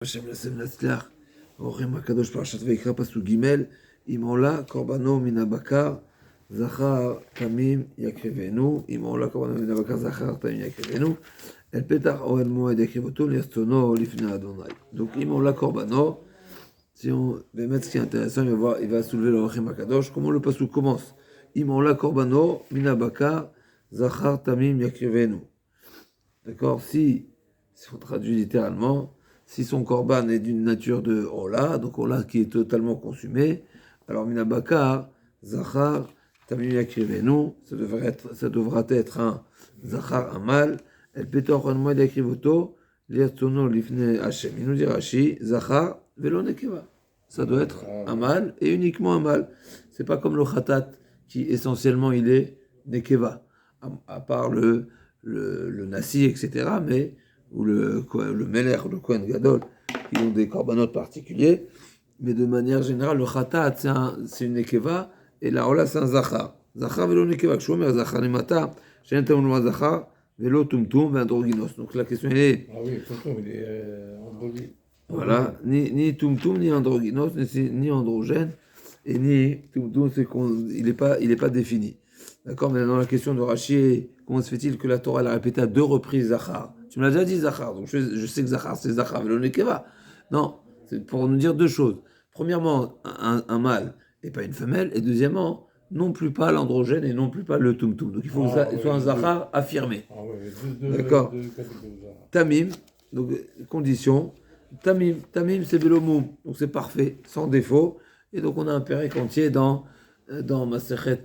Hashem Lasem Natzliach, Orem Hakadosh Parashat Vayikra Pasuk Gimel, Imola Korbano Min Habakar, Zachar Tamim Yakrivenu, Imola Korbano Min Habakar, Zachar Tamim Yakrivenu, El Petach Oel Moed Yakrivoto, Lirtzono Lifnei Adonai. Donc Imola Korbano, si on veut mettre ce qui est intéressant, il va soulever le Orem Hakadosh. Comment le Pasuk commence? Imola Korbano Min Habakar, Zachar Tamim Yakrivenu. D'accord? Si on traduit littéralement, si son korban est d'une nature de Ola, donc Ola qui est totalement consumé, alors Minabakar, Zachar, Tamim Yakrivenu, ça devra être un Zachar, un mâle, El Petor en Moed Yakrivoto, Lirtzono Lifnei Hashem. Il nous dit Rashi, Zachar, Velo Nekeva. Ça doit être un mâle et uniquement un mâle. C'est pas comme le Khatat qui essentiellement il est Nekeva, à part le Nasi, etc., mais ou le Meler, le Kohen Gadol, qui ont des corbanotes particuliers, mais de manière générale, le Khatat, c'est une Nekeva, et la Ola, c'est un Zachar. Zachar velo Nekeva, que je vois, Zachar Nemata, j'ai un terme Zachar, velo Tumtum, androgynos. Donc la question est. Ah oui, Tumtum, il est androgyne. Voilà, ni Tumtum, ni androgynos, ni androgène, et ni Tumtum, c'est qu'il n'est pas défini. D'accord, mais dans la question de Rashi, comment se fait-il que la Torah l'a répété à 2 reprises Zachar? Tu me l'as déjà dit Zachar, donc je sais que Zachar c'est Zachar, velo Nekeva. Non, c'est pour nous dire deux choses. Premièrement, un mâle et pas une femelle, et deuxièmement, non plus pas l'androgène et non plus pas le tumtum. Donc il faut que ça soit un Zachar affirmé. Ah oui, d'accord. Tamim, donc condition. Tamim c'est Belomoum, donc c'est parfait, sans défaut. Et donc on a un pérec entier dans Masechet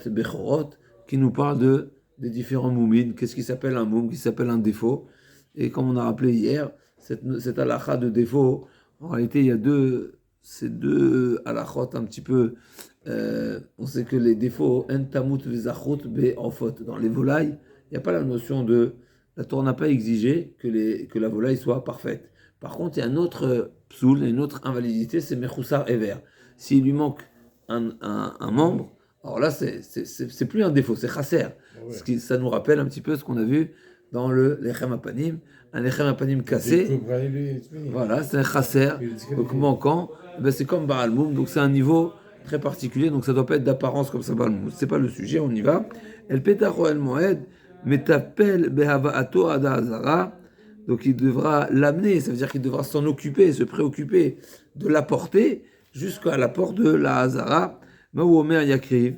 Bechorot qui nous parle des différents moumines. Qu'est-ce qui s'appelle un moum, qui s'appelle un défaut. Et comme on a rappelé hier, cette halakha de défaut, en réalité, il y a ces deux halakhot un petit peu. On sait que les défauts, en tamut vezachut be enfot, dans les volailles, il n'y a pas la notion de. La Torah n'a pas exigé que la volaille soit parfaite. Par contre, il y a un autre psoul, une autre invalidité, c'est mechoussar ever. S'il lui manque un membre, alors là, c'est plus un défaut, c'est chasser. Ouais. Ça nous rappelle un petit peu ce qu'on a vu dans le lechem apanim, un lechem apanim cassé. Voilà, c'est un chasser, donc manquant. Ben c'est comme Baalmoum, donc c'est un niveau très particulier, donc ça ne doit pas être d'apparence comme ça, Baalmoum. C'est pas le sujet, on y va. El petacho el moed, metapel behavaato ada azara. Donc il devra l'amener, ça veut dire qu'il devra s'en occuper, se préoccuper de l'apporter jusqu'à l'apport de la Hazara. Maou Omer Yakriv.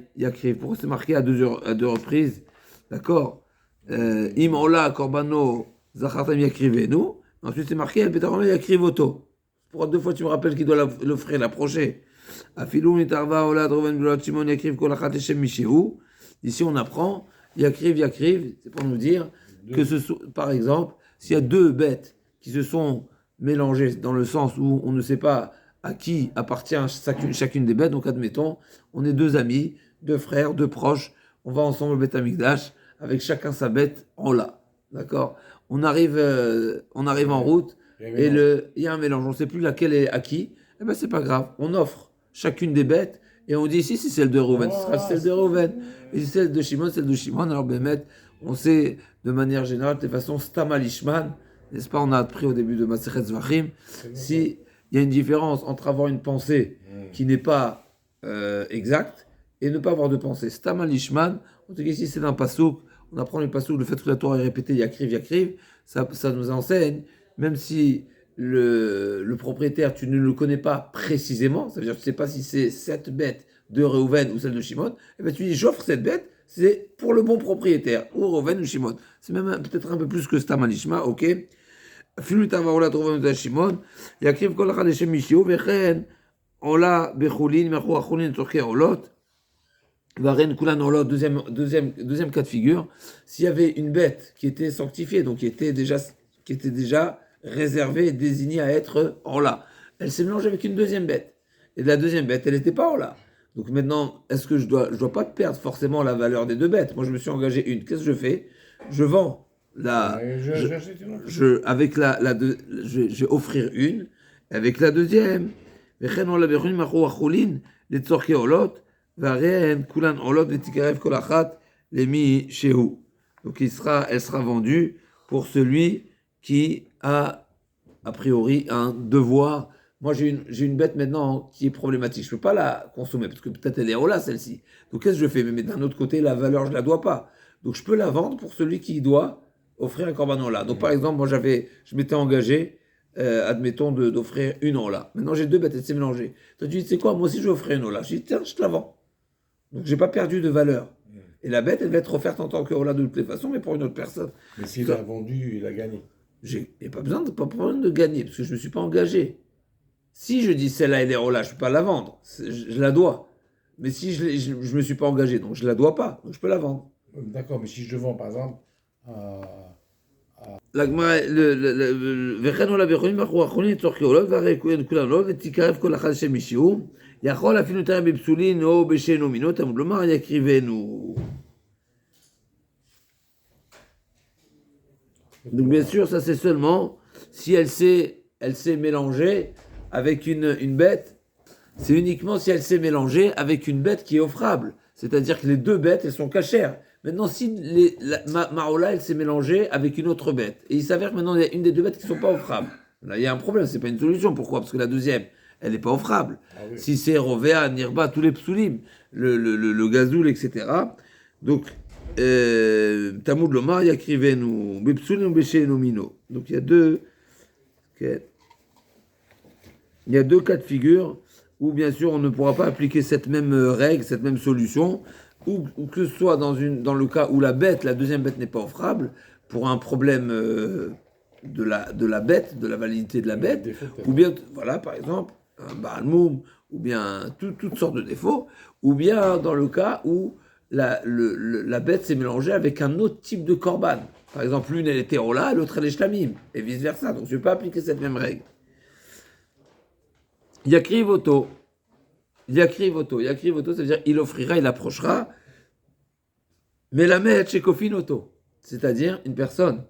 Pourquoi c'est marqué à deux reprises? D'accord. Im Ola Korbano Zachartam Yakrivenu. Ensuite c'est marqué El Petarona Yakrivoto. Pourquoi 2 fois tu me rappelles qu'il doit l'offrir, l'approcher? Afilou Nitarva Ola Droven Bulat Shimon Yakriv Kolachat Eshem Mishéhu. Ici on apprend Yakriv, c'est pour nous dire que par exemple, s'il y a 2 bêtes qui se sont mélangées dans le sens où on ne sait pas à qui appartient chacune des bêtes, donc admettons, on est 2 amis, 2 frères, 2 proches, on va ensemble au Beth Amikdash, avec chacun sa bête en là, d'accord? On arrive en route, et il y a un mélange, on ne sait plus laquelle est à qui, et bien c'est pas grave, on offre chacune des bêtes, et on dit ici c'est celle de Reuven, ce sera celle de Reuven, et si c'est celle de Shimon, alors Bémet, on sait de manière générale, de toute façon, Stama Lishman, n'est-ce pas, on a appris au début de Masechet Zvachim, si il y a une différence entre avoir une pensée qui n'est pas exacte et ne pas avoir de pensée. Stama Lishman, on dit qu'ici c'est d'un pasouk, on apprend le pasouk, le fait que la Torah est répétée Yakriv, ça nous enseigne, même si le propriétaire, tu ne le connais pas précisément, ça veut dire que tu ne sais pas si c'est cette bête de Reuven ou celle de Shimon, et bien tu dis j'offre cette bête, c'est pour le bon propriétaire, ou Reuven ou Shimon. C'est même peut-être un peu plus que Stama Lishma, ok? אפילו את העברו לתרובה מדי שמעון, יקריב כל אחד לשם מישהו, וכן עולה בחולין, מאחור החולין לצורכי עולות, והרן כולן עולות, deuxième cas de figure, s'il y avait une bête qui était sanctifiée, donc qui était déjà réservée, désignée à être Ola, elle s'est mélangée avec une deuxième bête, et la deuxième bête, elle n'était pas Ola. Donc maintenant, est-ce que je dois pas perdre forcément la valeur des 2 bêtes? Moi je me suis engagé une, qu'est-ce que je fais? Je vends je vais offrir une, avec la deuxième. Donc elle sera vendue pour celui qui a priori, un devoir. Moi, j'ai une bête maintenant qui est problématique. Je ne peux pas la consommer parce que peut-être elle est Ola, celle-ci. Donc, qu'est-ce que je fais? Mais d'un autre côté, la valeur, je ne la dois pas. Donc, je peux la vendre pour celui qui doit offrir un Korban Ola. Donc, par exemple, moi, je m'étais engagé, admettons, d'offrir une Ola. Maintenant, j'ai deux bêtes, elles s'est mélangées. Toi, tu dis, c'est quoi? Moi aussi, je vais offrir une Ola. Je dis, tiens, je te la vends. Donc, je n'ai pas perdu de valeur. Et la bête, elle va être offerte en tant que Ola de toutes les façons, mais pour une autre personne. Mais s'il a vendu, il a gagné. Il n'y a pas besoin pas problème de gagner, parce que je ne me suis pas engagé. Si je dis celle-là, elle est Rola, je ne peux pas la vendre. Je la dois. Mais si je ne me suis pas engagé, donc je ne la dois pas. Donc je peux la vendre. D'accord, mais si je vends, par exemple, וכן עולה ויכולים אנחנו האחרונים לצורך כעולות והרי כולם לא ותקרב כל אחד לשם משיעור יכול אפילו יותר בפסולין או בשאינו מינו תמוד לומר יקריבנו. Donc bien sûr, ça c'est seulement si elle s'est mélangée avec une bête, c'est uniquement si elle s'est mélangée avec une bête qui est offrable. C'est-à-dire que les deux bêtes, elles sont cachères. Maintenant, si Marola, elle s'est mélangée avec une autre bête, et il s'avère que maintenant, il y a une des deux bêtes qui ne sont pas offrables. Là, il y a un problème, c'est pas une solution. Pourquoi? Parce que la deuxième, elle n'est pas offrable. oui. Si c'est Rovea, Nirba, tous les psulim, le gazoul, etc. Donc, Tamoud Lomar, Yakrivenu, Bepsulim, Beshenu Mino. Donc, il y a deux cas de figure où, bien sûr, on ne pourra pas appliquer cette même règle, cette même solution, ou que ce soit dans le cas où la deuxième bête n'est pas offrable, pour un problème de la bête, de la validité de la bête, ou bien, voilà, par exemple, un Baalmoum, ou bien toutes sortes de défauts, ou bien dans le cas où la bête s'est mélangée avec un autre type de korban. Par exemple, l'une elle était Rola, l'autre elle est Shlamim, et vice-versa. Donc je ne vais pas appliquer cette même règle. Yakri voto, ça veut dire il offrira, il approchera, mais la met chez Kofin Auto, c'est-à-dire une personne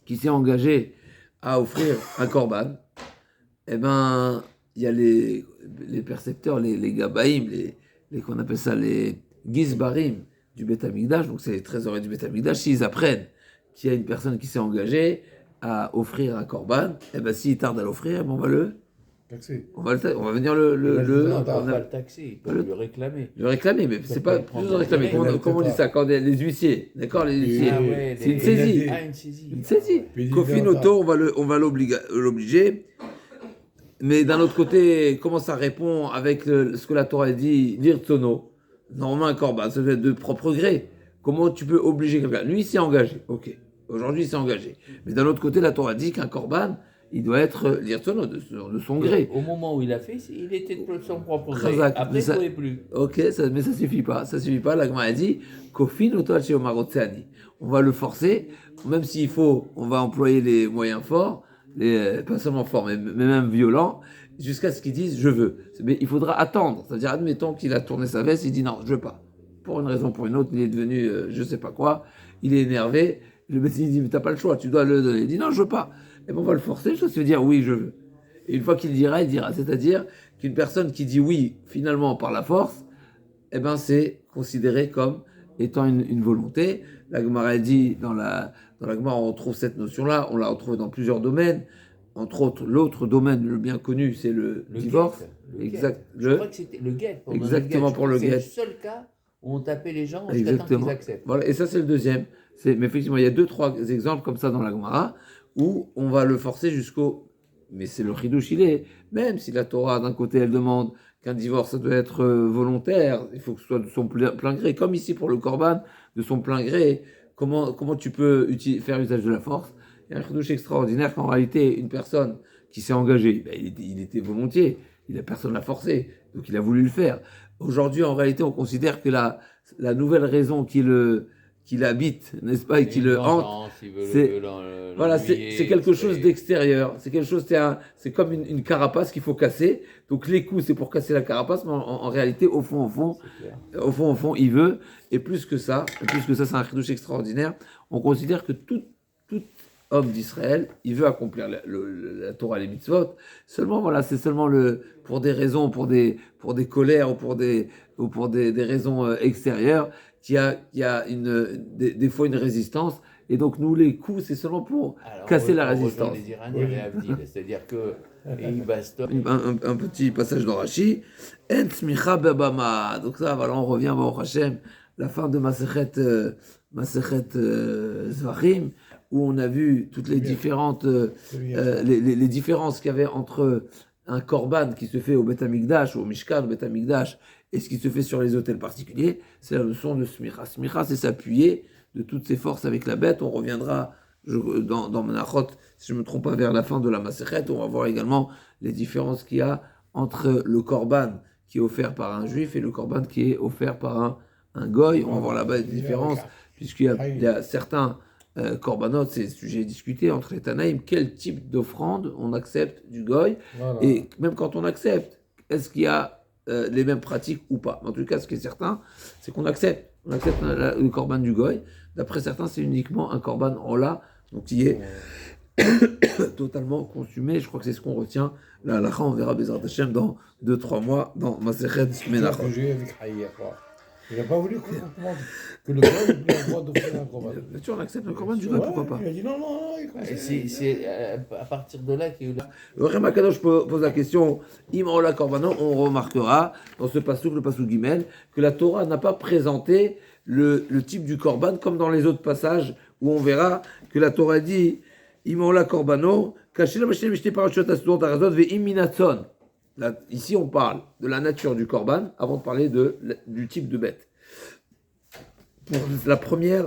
qui s'est engagée à offrir un korban, eh ben, il y a les percepteurs, les gabaïm, qu'on appelle ça les gizbarim du Beth Amikdash, donc c'est les trésoriers du Beth Amikdash, s'ils apprennent qu'il y a une personne qui s'est engagée à offrir un korban, eh ben, s'il tarde à l'offrir, eh ben, on va le taxé. On va venir on va pas le taxer, on va le réclamer. Le réclamer, mais c'est pas plus de réclamer. Comment on dit ça? Quand les huissiers, d'accord, les huissiers, c'est une saisie. Une saisie. Kofin Auto, on va l'obliger. Mais d'un autre côté, comment ça répond avec ce que la Torah dit, dire tsono? Normalement, un korban, ça doit être de propre gré. Comment tu peux obliger quelqu'un? Lui, il s'est engagé. Ok. Aujourd'hui, il s'est engagé. Mais d'un autre côté, la Torah dit qu'un korban, il doit être l'irtsono de son gré. Au moment où il a fait, il était de son propre gré. Chazak. Après, il ne pouvait plus. Ok, mais ça suffit pas. Ça suffit pas. La Gemara a dit Kofin otoaché omarotseani. On va le forcer, même s'il faut, on va employer les moyens forts, pas seulement forts, mais même violents, jusqu'à ce qu'ils disent je veux. Mais il faudra attendre. C'est-à-dire, admettons qu'il a tourné sa veste, il dit non, je veux pas. Pour une raison ou pour une autre, il est devenu je sais pas quoi, il est énervé. Le médecin dit mais t'as pas le choix, tu dois le donner. Il dit non, je veux pas. Et bien on va le forcer, ça se fait dire oui, je veux. Et une fois qu'il dira, il dira. C'est-à-dire qu'une personne qui dit oui, finalement, par la force, eh ben, c'est considéré comme étant une volonté. La Gemara dit, dans la Gemara, on retrouve cette notion-là, on la retrouve dans plusieurs domaines. Entre autres, l'autre domaine, le bien connu, c'est le divorce. Je crois que c'était le guet. Exactement, pour le guet. C'est le seul cas où on tapait les gens jusqu'à temps qu'ils acceptent. Voilà, et ça, c'est le deuxième. Mais effectivement, il y a 2-3 exemples comme ça dans la Gemara, où on va le forcer jusqu'au... Mais c'est le chidouche, il est. Même si la Torah, d'un côté, elle demande qu'un divorce, ça doit être volontaire, il faut que ce soit de son plein gré, comme ici pour le korban, de son plein gré, comment tu peux faire usage de la force? Il y a un chidouche extraordinaire qu'en réalité, une personne qui s'est engagée, il était volontiers, personne l'a forcé, donc il a voulu le faire. Aujourd'hui, en réalité, on considère que la nouvelle raison qu'il habite, n'est-ce pas, et qui le hante, c'est quelque chose d'extérieur. C'est quelque chose, c'est comme une carapace qu'il faut casser. Donc les coups, c'est pour casser la carapace, mais en réalité, au fond, il veut. Et plus que ça, c'est un chidouche extraordinaire. On considère que tout homme d'Israël, il veut accomplir la Torah et les mitzvot. Seulement, voilà, c'est seulement pour des raisons, pour des colères ou pour des raisons extérieures, qu'il y a des fois une résistance. Et donc, nous, les coups, c'est seulement pour Alors, casser la on rejoint résistance. les Iraniens, les Avdil, c'est-à-dire que ils bastonnent. Un petit passage dans Rashi. En tzmicha bebama. Donc ça, voilà, on revient au Hachem, la fin de Masechet Zvachim, où on a vu toutes les différentes, les différences qu'il y avait entre un korban qui se fait au Beth Amikdash, au Mishkan, au Beth Amikdash, et ce qui se fait sur les autels particuliers. C'est la leçon de smicha. Smicha, c'est s'appuyer de toutes ses forces avec la bête. On reviendra dans Menachot, si je ne me trompe pas, vers la fin de la Masechet. On va voir également les différences qu'il y a entre le korban qui est offert par un juif et le korban qui est offert par un goy. On va voir là-bas les différences, puisqu'il y a certains korbanot, c'est sujet discuté entre les Tanaïm, quel type d'offrande on accepte du goy, et même quand on accepte, est-ce qu'il y a les mêmes pratiques ou pas. En tout cas, ce qui est certain, c'est qu'on accepte. On accepte le korban du goy. D'après certains, c'est uniquement un korban rola, donc qui est totalement consumé. Je crois que c'est ce qu'on retient. La halakha, on verra Bezrat Hashem dans 2-3 mois dans Masechet Menachot. Il n'a pas voulu que le goy ait le droit d'offrir un korban. Tu on accepte le korban du goy, pourquoi pas. Il a dit non. C'est à partir de là qu'il y a eu Le Rem Akadosh pose la question, Imrola Korbanon, on remarquera dans ce passouk, le passouk Gimel, que la Torah n'a pas présenté le type du korban comme dans les autres passages où on verra que la Torah dit Imrola Korbano, Kashila Machine Mishte Parashot Asudon Tarazot Ve Iminatson. Ici, on parle de la nature du korban avant de parler du type de bête. Pour le premier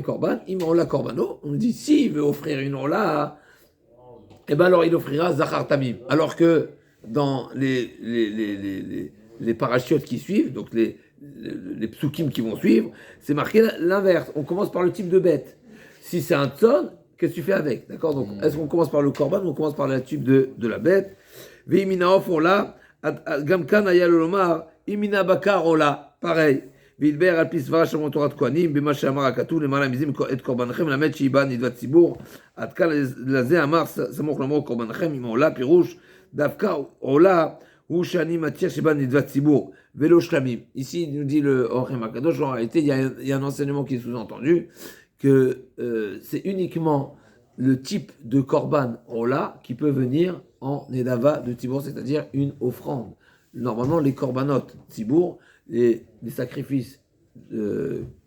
korban, Imrola Korbano, on dit s'il veut offrir une rola, eh ben alors il offrira Zachar Tamim. Alors que dans les parachutes qui suivent, donc les psukim qui vont suivre, c'est marqué l'inverse. On commence par le type de bête. Si c'est un tson, qu'est-ce que tu fais avec? D'accord? Donc, est-ce qu'on commence par le korban ou on commence par le type de la bête? Veimina ofola, gamkan ayalolomar, imina bakar ola. Pareil. Vilber al pisvara shamon torat kohanim, bema shamar akatu, lemala mizim et korbanachem, lamet shiban nidvat tzibur, atkal laze amar samoch lomor korbanachem, ima ola, pirouche, davka ola, ou shani matir shiban nidvat tzibur, velo shlamim. Ici, il nous dit le Orem Akadosh, en réalité, il y a un enseignement qui est sous-entendu, que c'est uniquement le type de korban ola qui peut venir en nedava de tibour, c'est-à-dire une offrande. Normalement, les korbanot tibour, les sacrifices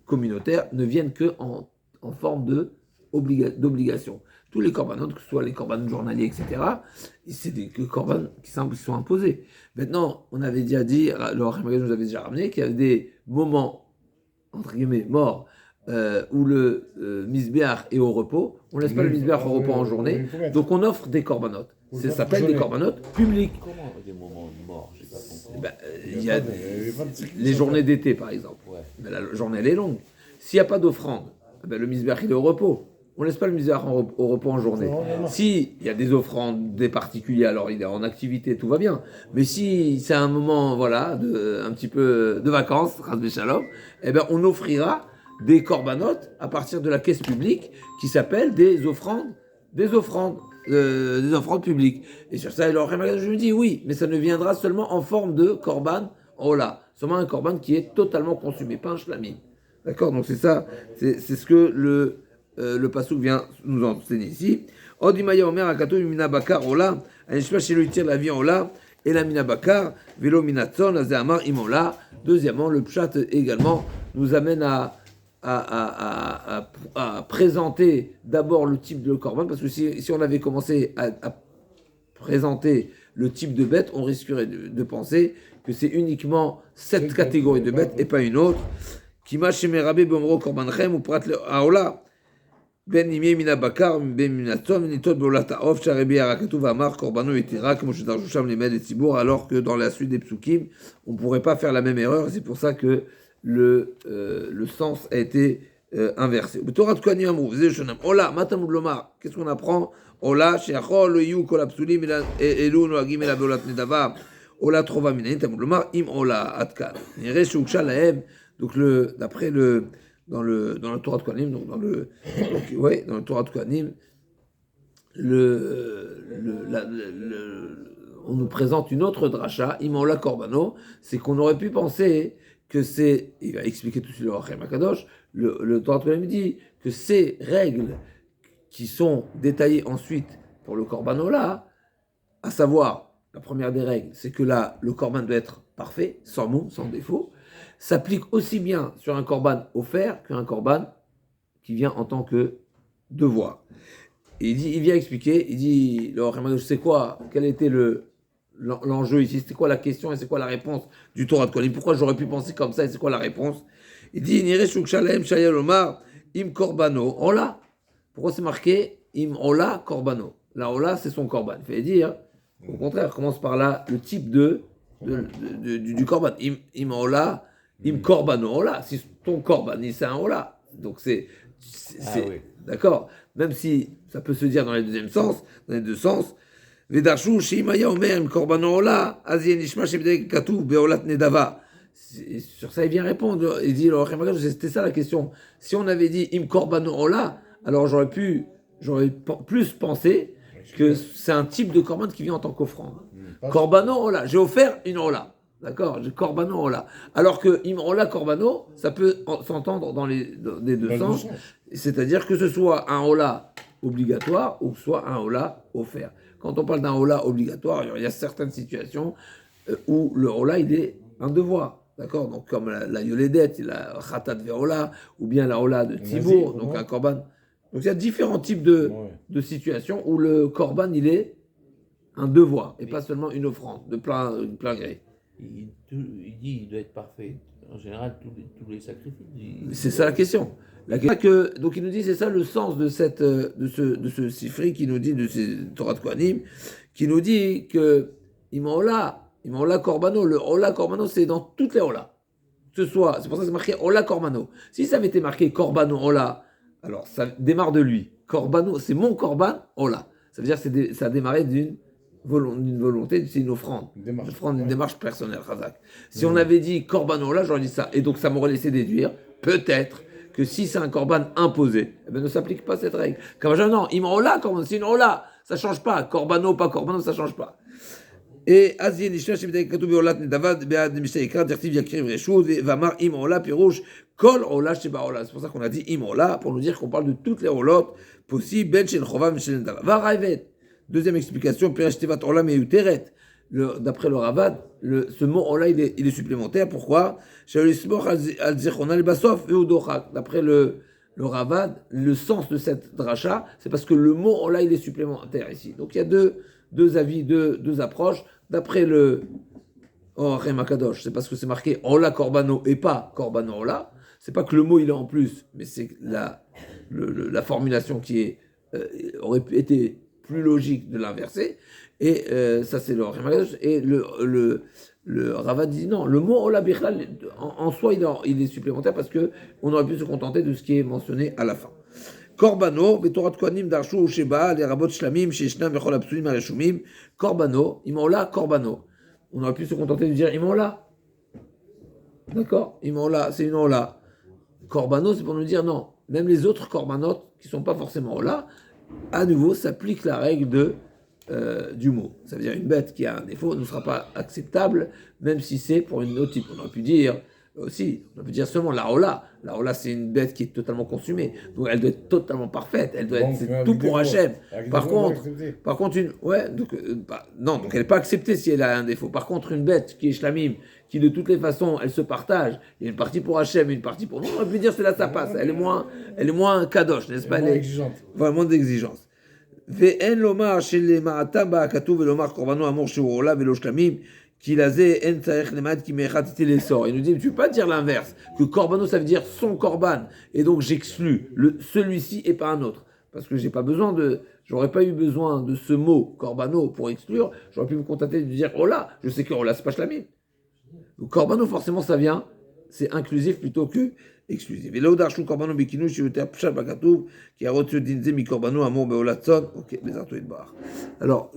communautaires, ne viennent que en forme d'obligation. Tous les korbanot, que ce soit les korbanot journaliers, etc., c'est des korban qui sont imposés. Maintenant, on avait déjà dit, le Rachel nous avait déjà ramené, qu'il y avait des moments, entre guillemets, morts, où le misbéach est au repos, on ne laisse pas le misbéach au repos en journée, donc on offre des korbanot. Ça s'appelle des korbanot publics. Comment des moments morts? J'ai pas compris. Il y a les journées d'été, par exemple. Ouais. Mais la journée, elle est longue. S'il n'y a pas d'offrande, le misbéach, il est au repos. On ne laisse pas le misbéach au repos en journée. S'il y a des offrandes, des particuliers, alors il est en activité, tout va bien. Mais si c'est un moment, voilà, un petit peu de vacances, ras shalom, on offrira des korbanot à partir de la caisse publique qui s'appelle des offrandes publiques. Et sur ça, je me dis oui, mais ça ne viendra seulement en forme de korban ola, seulement un korban qui est totalement consumé, pas un shlamim. D'accord? Donc c'est ça, c'est ce que le passouk vient nous enseigner ici. Odimaya omer akatou mina bakar ola, anishma shelo yitir la vie ola, et la mina bakar, velo minatzon, azéamar imola. Deuxièmement, le pshat également nous amène à présenter d'abord le type de korban, parce que si on avait commencé à présenter le type de bête, on risquerait de penser que c'est uniquement cette catégorie de bêtes et pas une autre. Kima shemerabé bomro korbanchem ou prat aola ben imie mina bakar ben minatzon nitot bolat haof sharebi harakatu v'amar korbano etira comme je darjusham les et tzibour, alors que dans la suite des psukim on ne pourrait pas faire la même erreur. C'est pour ça que le sens a été inversé. Torah Kohanim amrou, v'zeh shonam. Ola, matamud lomar. Qu'est-ce qu'on apprend? Ola, sheachol lo yu kol apsulim elu noagim ela beolat nedava. Ola trova minayin tamud lomar im ola atkan. Nire sheuksha lahem. Donc d'après dans le Torah Kohanim, donc dans le Torah Kohanim, on nous présente une autre dracha, Imola Korbano, c'est qu'on aurait pu penser que c'est, il va expliquer tout de suite le Rachem Akadosh, le Torah me dit que ces règles qui sont détaillées ensuite pour le Korbano là, à savoir, la première des règles, c'est que là, le Korban doit être parfait, sans mot, sans défaut, s'applique aussi bien sur un Korban offert qu'un Korban qui vient en tant que devoir. Et il vient expliquer, il dit, le Rachem Akadosh, c'est quoi, quel était l'enjeu ici, c'était quoi la question et c'est quoi la réponse du Torah de Kohanim. Pourquoi j'aurais pu penser comme ça et c'est quoi la réponse? Il dit Nire Shuk Shalem Shayal Omar Im Korbano Ola. Pourquoi c'est marqué Im Ola Korbano? La Ola c'est son Korban. Il fait dire, au contraire, commence par là le type du Korban. Im Ola, Im Korbano Ola. Si ton Korban c'est un Ola. Donc c'est oui. d'accord. Même si ça peut se dire dans les deux sens. ודרשו שאם היה אומר עם קורבנו עולה, אז יהיה נשמע שבדרך כתוב בעולת נדבה. Sur ça, il vient répondre. Il dit, c'était ça la question. Si on avait dit im korbano ola, alors j'aurais plus pensé que c'est un type de korban qui vient en tant qu'offrande. Korbano ola, j'ai offert une ola. D'accord, korbano ola. Alors que im ola korbano, ça peut s'entendre dans les deux sens. C'est-à-dire que ce soit un ola obligatoire ou que ce soit un ola offert. Quand on parle d'un hola obligatoire, il y a certaines situations où le hola, il est un devoir. D'accord? Donc, comme la yoledet, la khatat ve'hola, ou bien la hola de Tibour, donc un korban. Donc, il y a différents types de situations où le korban, il est un devoir, et pas seulement une offrande, de plein gré. Il dit il doit être parfait. En général, tous les sacrifices. C'est ça la question. Donc il nous dit, c'est ça le sens de ce sifri qui nous dit, de ces Torah de Kohanim, qui nous dit que Imola Korbano, le Ola Korbano, c'est dans toutes les Ola. C'est pour ça que c'est marqué Ola Korbano. Si ça avait été marqué Korbano Ola, alors ça démarre de lui. Korbano, c'est mon Korban Ola. Ça veut dire que ça a démarré d'une volonté, c'est une offrande. Une démarche personnelle, Razak. Si on avait dit Korbano Ola, j'aurais dit ça. Et donc ça m'aurait laissé déduire, peut-être, que si c'est un korban imposé, eh bien, ne s'applique pas cette règle. Comme non, Imrola, c'est une Ola, ça ne change pas. Korbano, pas Korbano, ça ne change pas. Et Azien Nishna, Shemidei Katou Beolat Nedavad, Bead Mishaikra, Dirtiv Yakriv Reshud, Vamar Imrola, Pirouche, Kol Ola Sheba Ola. C'est pour ça qu'on a dit Imrola, pour nous dire qu'on parle de toutes les Olot possibles, Ben Shel Chova, Michel Nedava. Va Raivet. Deuxième explication, Pirash Tevat Ola Meuteret. D'après le Ravad, ce mot Ola, il est supplémentaire. Pourquoi? D'après le Ravad, le sens de cette dracha, c'est parce que le mot Ola, il est supplémentaire ici. Donc il y a deux avis, deux approches. D'après le Rachem Akadosh, c'est parce que c'est marqué Ola Korbano et pas Korbano Ola. C'est pas que le mot il est en plus, mais c'est la formulation qui aurait été plus logique de l'inverser. Et ça, c'est le Rachem Akadosh. Et le Ravad dit non, le mot Ola Bichlal, en soi, il est supplémentaire parce qu'on aurait pu se contenter de ce qui est mentionné à la fin. Korbano, Betorat Kohanim Darshu Sheba, les Rabot Shlamim, Sheshnam, Bechol Apsulim, Areshumim. Korbano, Imola, Korbano. On aurait pu se contenter de dire Imola. D'accord? Imola, c'est une Ola. Korbano, c'est pour nous dire non. Même les autres Korbanot, qui ne sont pas forcément Ola, à nouveau, s'applique la règle du mot. Ça veut dire une bête qui a un défaut ne sera pas acceptable, même si c'est pour une autre type. On aurait pu dire seulement la Ola. La Ola, c'est une bête qui est totalement consumée. Donc elle doit être totalement parfaite. Elle doit être tout pour Hachem. Par contre, donc elle n'est pas acceptée si elle a un défaut. Par contre, une bête qui est shlamim, qui de toutes les façons, elle se partage. Il y a une partie pour Hachem et une partie pour nous. On aurait pu dire c'est là ça passe. Elle est moins kadosh, n'est-ce pas? Elle est exigeante. Vraiment d'exigence. ואין לומר שלמעתם בה הכתוב ולומר קורבנו אמור שהוא עולה ולא שלמים כי לזה אין צריך למעט כי מאחד תיתי לאסור. Il nous dit, tu ne peux pas dire l'inverse, que korbano ça veut dire son korban, et donc j'exclus celui-ci et pas un autre, parce que j'aurais pas eu besoin de ce mot korbano pour exclure, j'aurais pu me contenter de dire ola, je sais que ola c'est pas shlamim. Donc korbano forcément ça vient, c'est inclusif plutôt que exclusive. Et là où darshu korbano bikinu shiuter pshat bakatouv qui a reçu dinze mi korbano amour beolatson. Ok, les artoïdes bar. Alors